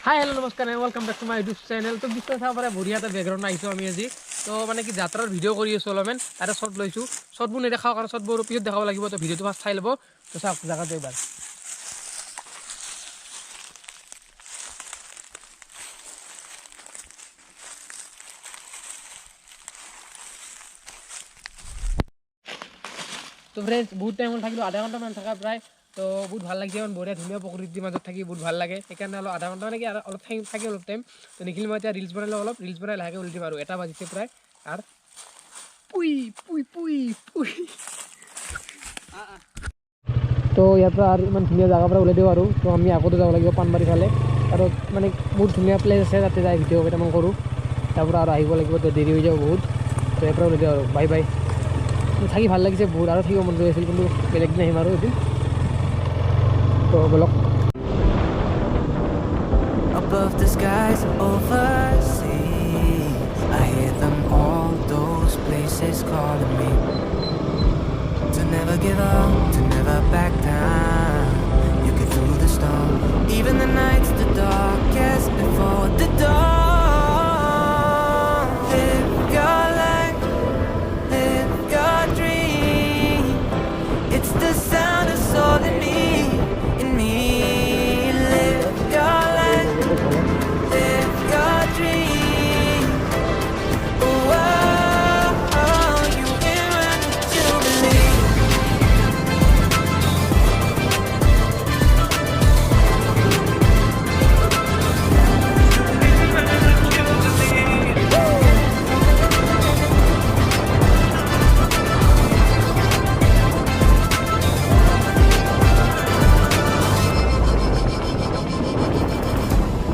হাই hello' নমস্কাৰ welcome back to my YouTube channel. তো বিশ্বনাথ চাব পাৰে বঢ়িয়া এটা বেকগ্ৰাউণ্ড আহিছোঁ আমি আজি। তো মানে কি যাত্ৰাৰ ভিডিঅ' কৰি আছোঁ অলপমান, তাতে শ্বৰ্ট লৈছোঁ। শ্বৰ্টবোৰ নেদেখাওঁ কাৰণ শ্বৰ্টবোৰ পিছত দেখাব লাগিব। তো ভিডিঅ'টো ফাৰ্ষ্ট চাই ল'ব। তো চাওক জেগাটো এবাৰ। তো ফ্ৰেণ্ডছ বহুত টাইম থাকিলোঁ, আধা ঘণ্টামান থকা প্ৰায়। তো বহুত ভাল লাগিছে, ইমান বঢ়িয়া ধুনীয়া প্ৰকৃতিৰ মাজত থাকি বহুত ভাল লাগে। সেইকাৰণে অলপ আধা ঘণ্টা মানে কি অলপ থাকি অলপ টাইম। তো নিখিল মই এতিয়া ৰিলছ বনালোঁ, অলপ ৰিলছ বনাই লাহেকৈ উলটি মাৰোঁ। 1টা বাজিছে প্ৰায়। আৰু পুই পুই পুই পুই। তো ইয়াৰ পৰা আৰু ইমান ধুনীয়া জেগাৰ পৰা ওলাই দিওঁ আৰু। তো আমি আগতে যাব লাগিব পাণবাৰী ফালে, আৰু মানে বহুত ধুনীয়া প্লেচ আছে, তাতে যাই ভিডিঅ' কেইটামান কৰোঁ। তাৰ পৰা আৰু আহিব লাগিব, তো দেৰি হৈ যাব বহুত। তো ইয়াৰ পৰা ওলাই দিওঁ আৰু। Bye bye. থাকি ভাল লাগিছে বহুত, আৰু থাকিব মন গৈ আছিল, কিন্তু বেলেগ দিন আহিম আৰু এদিন। তো বলক। Above the skies overseas, I hear them all, those places calling me to never give up, to never back down. You get through the storm, even the nights the darkest before the dawn. Live your life, live your dream. It's the sound of soul in me, in me. Live your life, live your dream. Oh, oh, oh, you can run what you believe.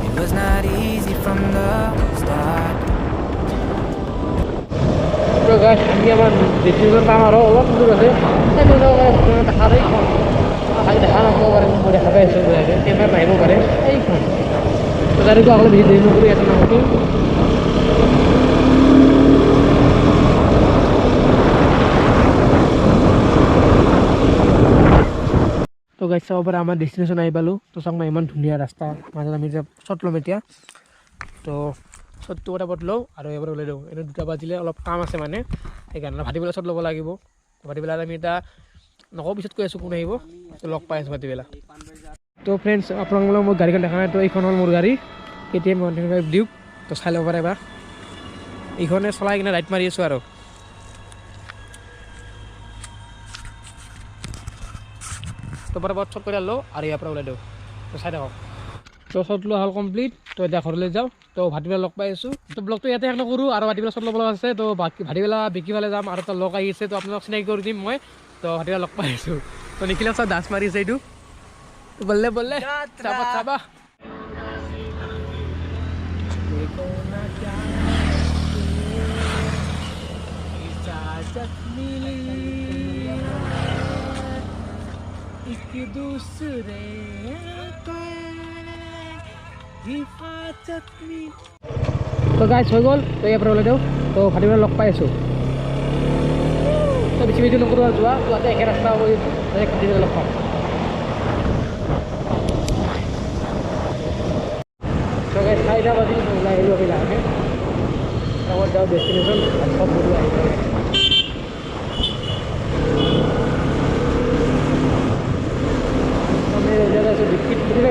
It was not easy from the start. তো গাছ আমি আমার destination পাম আরও অলপ দূর আছে, দেখা যায় খালি দেখা নাপাব পাৰে, মই দেখা পাই আছোঁ কেমেৰাত নাহিব পাৰে এইখন। তো গাড়ীটো আগলৈ বেছি দেৰি নকৰি ইয়াতে নামোঁ। তো গাড়ী চাব পাৰে আমাৰ ডেষ্টিনেশ্যন আহি পালোঁ। তো চাওক মই ইমান ধুনীয়া ৰাস্তা মাজত আমি যে শ্বট ল'ম এতিয়া। তো শ্বটটো পটাপট লওঁ আৰু এবাৰ ওলাই দিওঁ। এনেই 2টা বাজিলে অলপ কাম আছে মানে, সেইকাৰণে ভাটিবেলা শ্বট ল'ব লাগিব। ভাটিবেলা আমি এতিয়া নকওঁ, পিছত কৈ আছোঁ কোন আহিব। তো লগ পাই আছোঁ ভাটিবেলা। তো ফ্ৰেণ্ডছ, আপোনালোকক মোৰ গাড়ীখন দেখা নাই। তো এইখন হ'ল মোৰ গাড়ী, KTM 125 ডিউক। তো চাই ল'ব পাৰে এবাৰ। এইখনে চলাই কিনে ৰাইড মাৰি আছোঁ আৰু। তো পটাপট শ্বট কৰি লওঁ আৰু ইয়াৰ পৰা ওলাই দিওঁ। তো চাই থাকক। তো শ্বট লোৱা হ'ল কমপ্লিট। তো এতিয়া ঘৰলৈ যাওঁ। তো ভাটিবেলা লগ পাই আছোঁ। তো ব্লগটো ইয়াতে শেষ নকৰোঁ, আৰু ভাটিবেলা শ্বট ল'ব লগা আছে। তো ভাটিবেলা বিকিফালে যাম, আৰু এটা লগ আহি আছে। তো আপোনালোক চিনাকি কৰি দিম মই। তো ভাটিবেলা লগ পাই আছোঁ। তো নিখিলক চব ডান্স মাৰি আছে এইটো। তো বললে বললে চাবা চাবা। एक दूसरे তো গাইছ হৈ গ'ল। তো ইয়াৰ পৰা ওলাই দিওঁ। তো ভাটিবেলা লগ পাই আছোঁ। তো বেছি বেছি নকৰোঁ আৰু যোৱাতে একে ৰাস্তা হৈ ভাটিবেলা লগ পাম। তো গাইছ 4টা বাজিল, ওলাই আহিলোঁ আমি লাহেকৈ। তাৰপৰা যাওঁ ডেষ্টিনেশ্যন, চব বস্তু আহি যায়।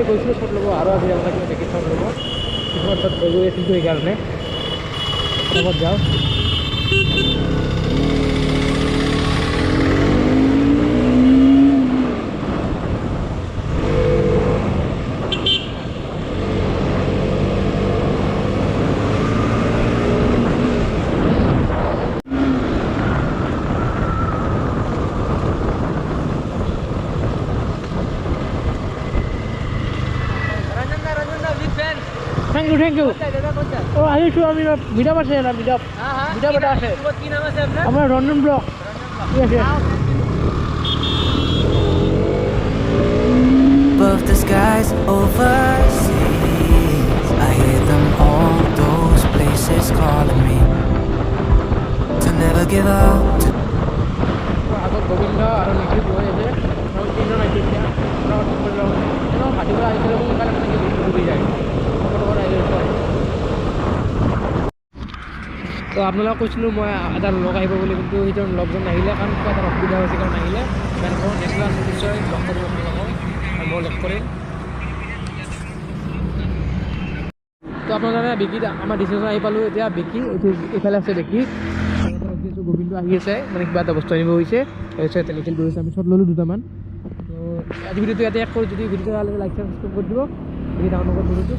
গৈছিলোঁ শ্বট ল'ব, আৰু আজি যাব লাগিব দেখি শ্বট ল'ব। কিছুমান শ্বট হৈ গৈ আছিলোঁ, সেইকাৰণে লগত যাওঁ। Thank you. অঁ আহিছোঁ আমি মিডাপ আছে না, মিডাপ এটা আছে। কি নাম আছে আপোনাৰ? আমাৰ ৰঞ্জন ব্লক। ঠিক আছে। Above the skies overseas, I hear them all, those places calling me to never give up, to আগত গোবিন্দ আৰু নিখিল গৈ আছে, তিনিজন আহিছে এতিয়া। ভাটিবেলা আহিছিলে, সোনকালে মানে ডুবি যায়। তো আপোনালোকক কৈছিলোঁ মই এটা লগ আহিব বুলি, কিন্তু সেইটো লগজন নাহিলে কাৰণ কিবা এটা অসুবিধা হৈছে কাৰণে নাহিলে। আকৌ নেক্সট ক্লাছ নিশ্চয় লগ কৰিব আপোনালোকক, মই লগ কৰিম। তো আপোনালোকে বিকি আমাৰ ডিষ্টেঞ্চন আহি পালোঁ। এতিয়া বিকি এইফালে আছে বিকি, গোবিন্দ আহি আছে মানে কিবা এটা বস্তু আনিব হৈছে, তাৰপিছত তেনেকৈ গৈ আছে। আমি শ্বট ল'লোঁ দুটামান। তো আজি ভিডিঅ'টো ইয়াতে শেষ কৰোঁ। যদি ভিডিঅ'টো ভাল লাগে লাইক ছাবস্ক্ৰাইব কৰি দিব। ডাউনলোড কৰি ভিডিঅ'টো